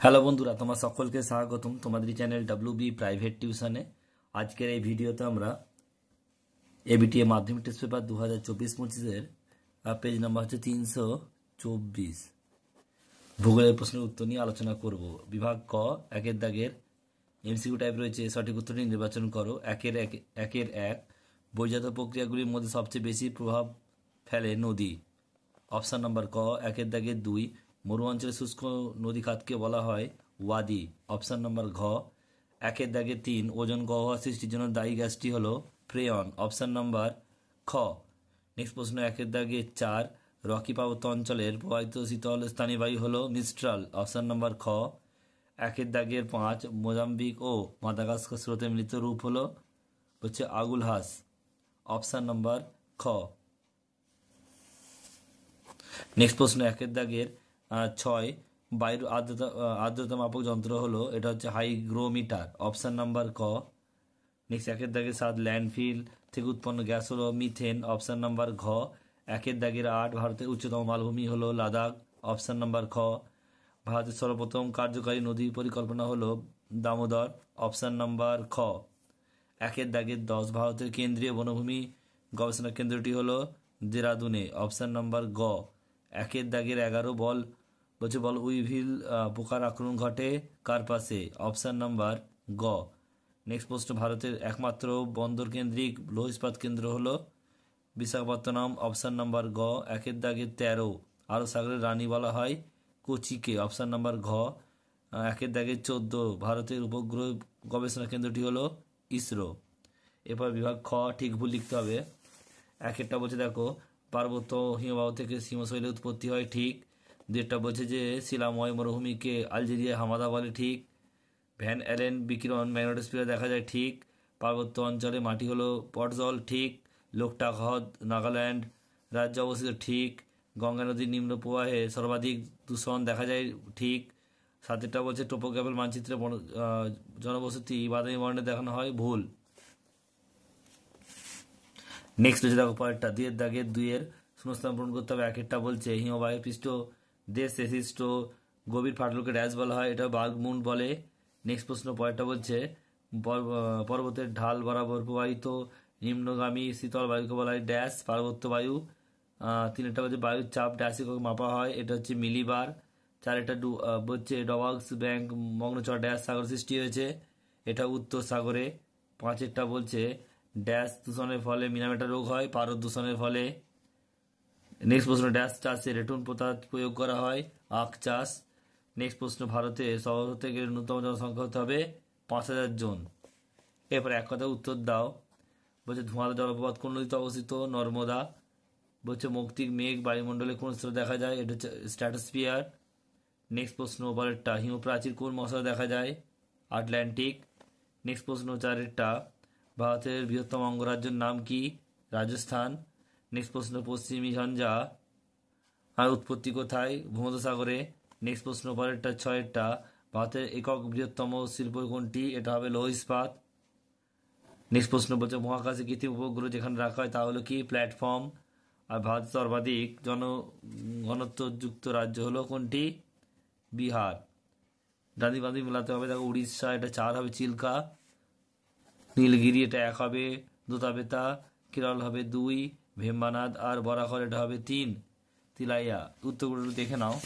Hello বন্ধুরা, তোমার সকলকে স্বাগতম তোমাদের চ্যানেল WB প্রাইভেট টিউশনে। আজকের এই ভিডিওতে আমরা এবিটিএ মাধ্যমিক টেস্ট পেপার 2024-25-এর পেজ নাম্বার হচ্ছে 324 ভূগোলের প্রশ্নের উত্তর নিয়ে আলোচনা করব। বিভাগ ক, একের দাগের MCQ টাইপ রয়েছে, সঠিক উত্তরটি নির্বাচন করো। একের এক, বহির্জাত প্রক্রিয়াগুলির মধ্যে সবচেয়ে বেশি প্রভাব ফেলে নদী। অপশান নাম্বার ক। একের দাগের 2, মরু অঞ্চলের শুষ্ক নদী খাতকে বলা হয় ওয়াদি। অপশান নাম্বার ঘ। একের দাগের 3, ওজন গহ্বর সৃষ্টির জন্য দায়ী গ্যাসটি হলো ফ্রেয়ন। অপশান নাম্বার খ। নেক্সট প্রশ্ন, একের দাগের 4, রকি পার্বত্য অঞ্চলের প্রবাহিত শীতল স্থানীয় বায়ু হলো মিস্ট্রাল। অপশান নাম্বার খ। একের দাগের 5, মোজাম্বিক ও মাদাগাস্কার স্রোতের মিলিত রূপ হচ্ছে আগুলহাস। অপশান নাম্বার খ। নেক্সট প্রশ্ন, একের দাগের 6, বায়ুর আর্দ্রতা মাপক যন্ত্র হলো, এটা হচ্ছে হাইগ্রোমিটার। অপশান নাম্বার ক। নেক্সট একের দাগের 7, ল্যান্ডফিল থেকে উৎপন্ন গ্যাস হলো মিথেন। অপশান নাম্বার ঘ। একের দাগের 8, ভারতের উচ্চতম মালভূমি হলো লাদাখ। অপশান নাম্বার খ। ভারতের সর্বপ্রথম কার্যকারী নদী পরিকল্পনা হলো দামোদর। অপশান নাম্বার খ। একের দাগের 10, ভারতের কেন্দ্রীয় বনভূমি গবেষণা কেন্দ্রটি হলো দেরাদুনে। অপশান নাম্বার গ। একের দাগের 11, বল উইভিল পোকার আক্রমণ ঘটে কার পাশে? অপশান নাম্বার গ। নেক্সট প্রশ্ন, ভারতের একমাত্র বন্দর কেন্দ্রিক লৌহ ইস্পাত কেন্দ্র হলো বিশাখাপত্তনম। অপশান নাম্বার গ। একের দাগের 13, আরব সাগরের রানী বলা হয় কোচিকে। অপশান নাম্বার ঘ। একের দাগের 14, ভারতের উপগ্রহ গবেষণা কেন্দ্রটি হলো ইসরো। এরপর বিভাগ খ, ঠিক ভুল লিখতে হবে। একেরটা বলছে দেখো, পার্বত্য হিমবাহ থেকে হিমশৈলের উৎপত্তি হয়, ঠিক। দুইটা বলছে যে শিলাময় মরুভূমিকে আলজেরিয়ায় হামাদা বলে, ঠিক। ভ্যান অ্যালেন বিকিরণ ম্যাগনেটোস্ফিয়ারে দেখা যায়, ঠিক। পার্বত্য অঞ্চলে মাটি হলো পটজল, ঠিক। লোকটাক হ্রদ নাগাল্যান্ড রাজ্যে অবস্থিত, ঠিক। গঙ্গা নদীর নিম্ন প্রবাহে সর্বাধিক দূষণ দেখা যায়, ঠিক। সাতেরটা বলছে টোপোগ্রাফিক্যাল মানচিত্রে জনবসতি বাদামি বর্ণে দেখানো হয়, ভুল। নেক্সট হচ্ছে দেখো পরেরটা, 2 এর দাগের 2 এর শূন্যস্থান পূরণ করতে হবে। একেরটা বলছে হিমবাহের পৃষ্ঠ দেশ শেষিষ্ট গভীর ফাটলকে ড্যাশ বলা হয়, এটা বার্গমুন্ড বলে। নেক্সট প্রশ্ন পরেরটা বলছে পর্বতের ঢাল বরাবর প্রবাহিত নিম্নগামী শীতল বায়ুকে বলা হয় ড্যাশ পার্বত্য বায়ু। তিনেরটা বলছে বায়ুর চাপ ড্যাশ একক মাপা হয়, এটা হচ্ছে মিলিবার। চারেরটা বলছে ডবাক্স ব্যাংক মগ্নচর ড্যাশ সাগর সৃষ্টি হয়েছে, এটা উত্তর সাগরে। পাঁচেরটা বলছে ড্যাশ দূষণের ফলে মিনামেটা রোগ হয়, পারদ দূষণের ফলে। নেক্সট প্রশ্ন, ড্যাশ চাষে রেটুন পদার্থ প্রয়োগ করা হয়, আখ চাষ। নেক্সট প্রশ্ন, ভারতে শহর থেকে ন্যূনতম জনসংখ্যা হতে হবে 5,000 জন। এরপর এক কথা উত্তর দাও। বলছে ধোঁয়ার জলপ্রপাত কোন নদীতে অবস্থিত? নর্মদা। বলছে মৌক্তিক মেঘ বায়ুমণ্ডলে কোন স্তরে দেখা যায়? এটা হচ্ছে স্ট্র্যাটোস্ফিয়ার। নেক্সট প্রশ্ন পরেরটা, হিমপ্রাচীর কোন মহাসাগরে দেখা যায়? আটলান্টিক। নেক্সট প্রশ্ন চারেরটা, ভারতের বৃহত্তম অঙ্গরাজ্যের নাম কি? রাজস্থান। নেক্সট প্রশ্ন, পশ্চিমী ঝঞ্ঝা আর উৎপত্তি কোথায়? ভূমধ্যসাগরে। নেক্সট প্রশ্ন পরেরটা ছয়েরটা, ভারতের একক বৃহত্তম শিল্প কোনটি? এটা হবে লৌহ ইস্পাত। নেক্সট প্রশ্ন বলছে মহাকাশে কৃত্রিম উপগ্রহ যেখানে রাখা হয় তা হলো কি? প্ল্যাটফর্ম। আর ভারতের সর্বাধিক জনঘনত্বযুক্ত রাজ্য হলো কোনটি? বিহার। ডান্দি বান্দি মেলাতে হবে, দেখো উড়িষ্যা, এটা 4 হবে চিল্কা। নীলগিরি, এটা 1 হবে। দোতাবেতা কেরল হবে 2, ভেম্বানাদ আর বরাকর এটা হবে 3, তিলাইয়া। উত্তরগুলো দেখে নাও।